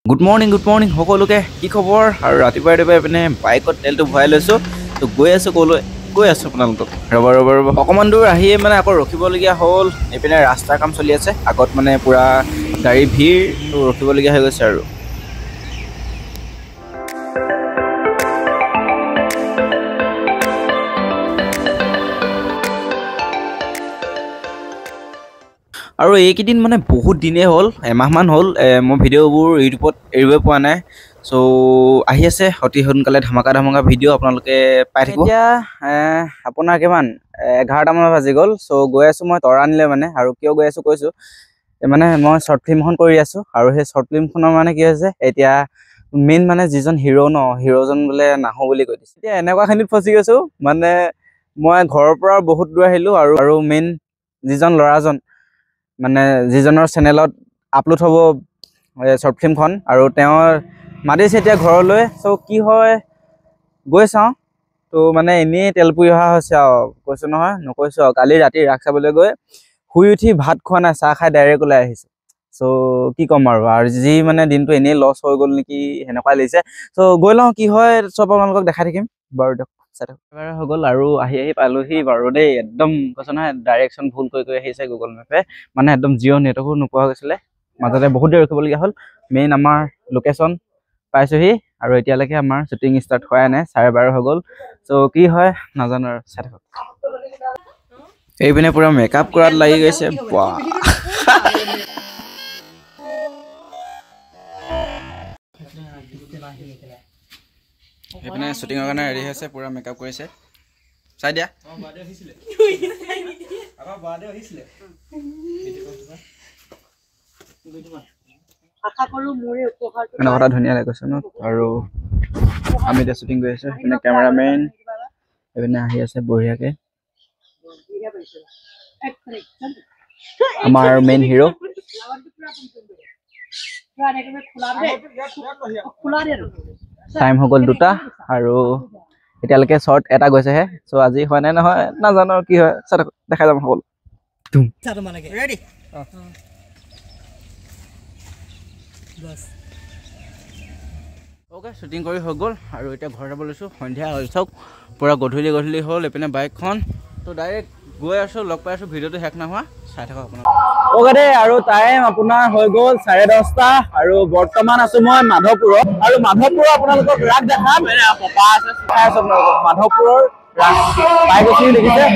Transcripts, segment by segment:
Good morning সকলোকে কি খবৰ আৰু ৰাতিপুৱাই পিনে বাইকত তেলটো ভৰাই লৈছোঁ তো গৈ আছোঁ ক'লৈ গৈ আছোঁ আপোনালোকক ৰ'ব অকণমান দূৰ আহিয়ে মানে আকৌ ৰখিবলগীয়া হ'ল এইপিনে ৰাস্তাৰ কাম চলি আছে আগত মানে পূৰা গাড়ী ভিৰ তো ৰখিবলগীয়া হৈ গৈছে আৰু এইকেইদিন মানে বহুত দিনেই হ'ল এমাহমান হ'ল মই ভিডিঅ'বোৰ ইউটিউবত এৰিব পৰা নাই চ' আহি আছে অতি সোনকালে ধামাকা ভিডিঅ' আপোনালোকে পাই থাকিব এতিয়া আপোনাৰ কিমান 11টামান বাজি গ'ল চ' গৈ আছোঁ মই তৰাণীলৈ মানে আৰু কিয় গৈ আছোঁ কৈছোঁ মানে মই শ্বৰ্ট ফিল্মখন কৰি আছোঁ আৰু সেই শ্বৰ্ট ফিল্মখনৰ মানে কি হৈছে এতিয়া মেইন মানে যিজন হিৰ'জন বোলে নাহোঁ বুলি কৈ দিছে এতিয়া এনেকুৱাখিনিত ফচি গৈছোঁ মানে মই ঘৰৰ পৰা বহুত দূৰ আহিলোঁ আৰু মেইন যিজন ল'ৰাজন মানে যিজনৰ চেনেলত আপলোড হ'ব শ্বৰ্ট ফিল্মখন আৰু তেওঁৰ মাতিছে এতিয়া ঘৰলৈ চ' কি হয় গৈ চাওঁ তো মানে এনেই তেল পুৰি অহা হৈছে আৰু কৈছোঁ নহয় নকৈছোঁ আৰু কালি ৰাতি ৰাস চাবলৈ গৈ শুই উঠি ভাত খোৱা নাই চাহ খাই ডাইৰেক্ট ওলাই আহিছোঁ চ' কি ক'ম আৰু যি মানে দিনটো এনেই লছ হৈ গ'ল নেকি সেনেকুৱাই লাগিছে চ' গৈ লওঁ কি হয় চব আপোনালোকক দেখাই থাকিম বাৰু দিয়ক এবাৰ হৈ গ'ল আৰু আহি পালোহি বাৰু দেই একদম কৈছোঁ নহয় ডাইৰেকশ্যন ভুল কৰি আহিছে গুগল মেপে মানে একদম জিঅ' নেটৱৰ্কো নোপোৱা গৈছিলে মাজতে বহুত দেৰি ৰখিবলগীয়া হ'ল মেইন আমাৰ লোকেশ্যন পাইছোঁহি আৰু এতিয়ালৈকে আমাৰ শ্বুটিং ষ্টাৰ্ট হোৱাই নাই 12:30 হৈ গ'ল চ' কি হয় নাজানো আৰু চাই থাকক এইপিনে পূৰা মেকআপ কৰাত লাগি গৈছে এইপিনে শ্বুটিঙৰ কাৰণে ৰেডি হৈছে পূৰা মেকআপ কৰিছে চাই দিয়া কথা ধুনীয়া লাগিছে ন আৰু আমি এতিয়া শ্বুটিং কৰি আছোঁ এইপিনে কেমেৰামেন এইপিনে আহি আছে বঢ়িয়াকৈ আমাৰ মেইন হিৰ' টাইম হৈ গ'ল 2টা আৰু এতিয়ালৈকে শ্বৰ্ট এটা গৈছেহে চ' আজি হয় নে নহয় নাজানো কি হয় দেখাই যাম সকলো অ'কে শ্বুটিং কৰি হৈ গ'ল আৰু এতিয়া ঘৰ যাব লৈছোঁ সন্ধিয়া হ'ল চাওক পূৰা গধূলি হ'ল এইপিনে বাইকখন তো ডাইৰেক্ট গৈ আছোঁ লগ পাই আছোঁ ভিডিঅ'টো শেষ নোহোৱা চাই থাকক আপোনাক অ'কে দেই আৰু টাইম আপোনাৰ হৈ গ'ল 10:30 আৰু বৰ্তমান আছোঁ মই মাধৱপুৰত আৰু মাধৱপুৰৰ আপোনালোকক ৰাস দেখাম পপা আছে চাই আছোঁ আপোনালোকক মাধৱপুৰৰ ৰাস পাই গৈছে দেখিছে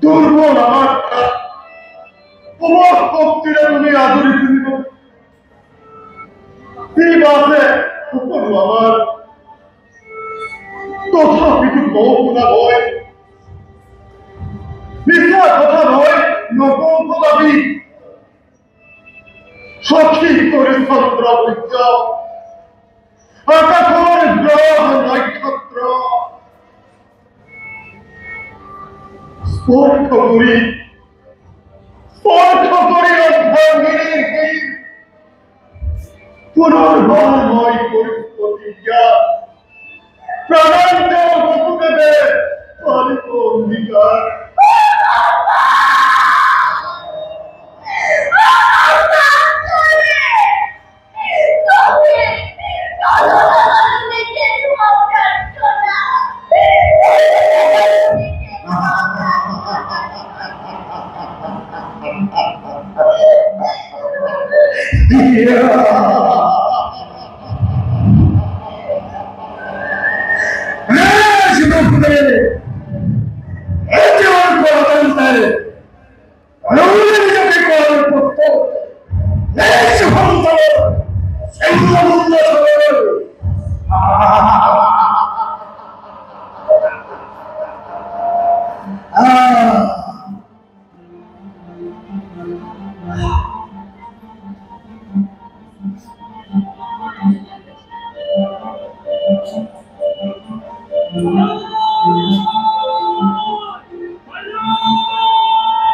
দুর্বল আমার তোমার শক্তিরে তুমি আদরিত দিব বাসে সকল আমার তথাপিতো কৌশলা হয় মিথ্যা কথা নয় নকৌশলাবি সঠিক করে চন্দ্র বৈদ্য আকাশর গ্রহ নক্ষত্র স্পর্শ করি অর্ধাঙ্গিনী পুনর্বর্ময় প্রতিজ্ঞা প্রাণান্ত বকুদেবে পালিত অঙ্গীকার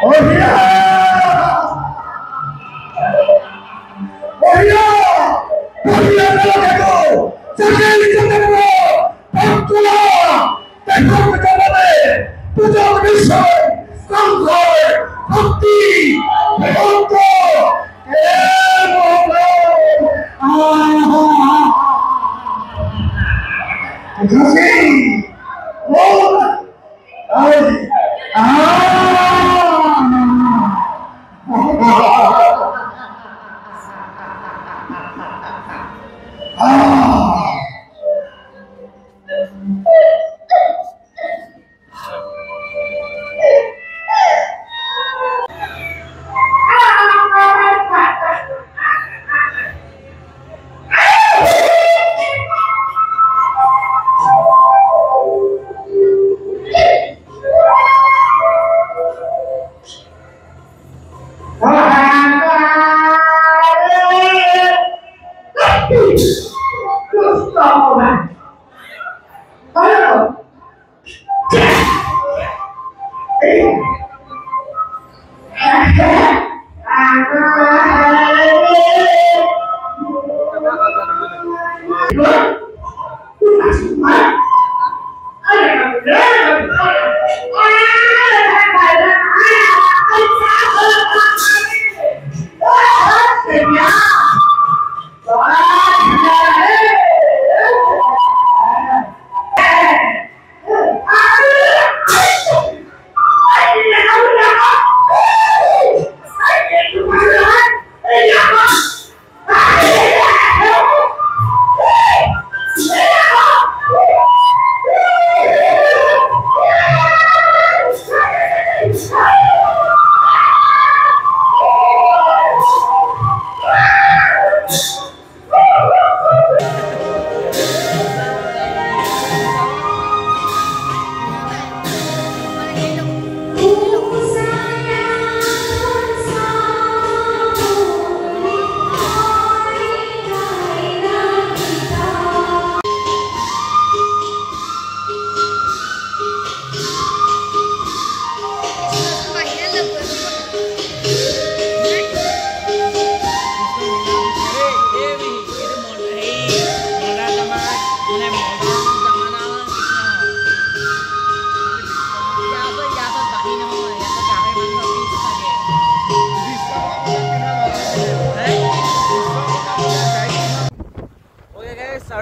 Oya! Oya! Oya nalagako! Sakali janganmu! Pangkulah! Tekok kejabane! Puja Misai! Sangkoi! Hakti! Pemangko! Terima kasih! Oh!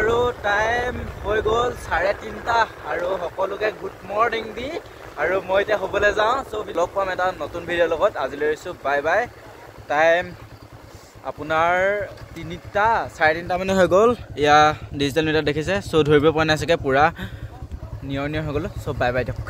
আৰু টাইম হৈ গ'ল 3:30 আৰু সকলোকে গুড মৰ্নিং দি আৰু মই এতিয়া হ'বলৈ যাওঁ চ' লগ পাম এটা নতুন ভিডিঅ'ৰ লগত আজিলৈ আহিছোঁ বাই বাই টাইম আপোনাৰ 3:30 মানে হৈ গ'ল এয়া ডিজিটেল মিটাৰ দেখিছে চ' ধৰিব পৰা নাই চাগে পূৰা নিয়ৰ হৈ গ'লো চ' বাই বাই দিয়ক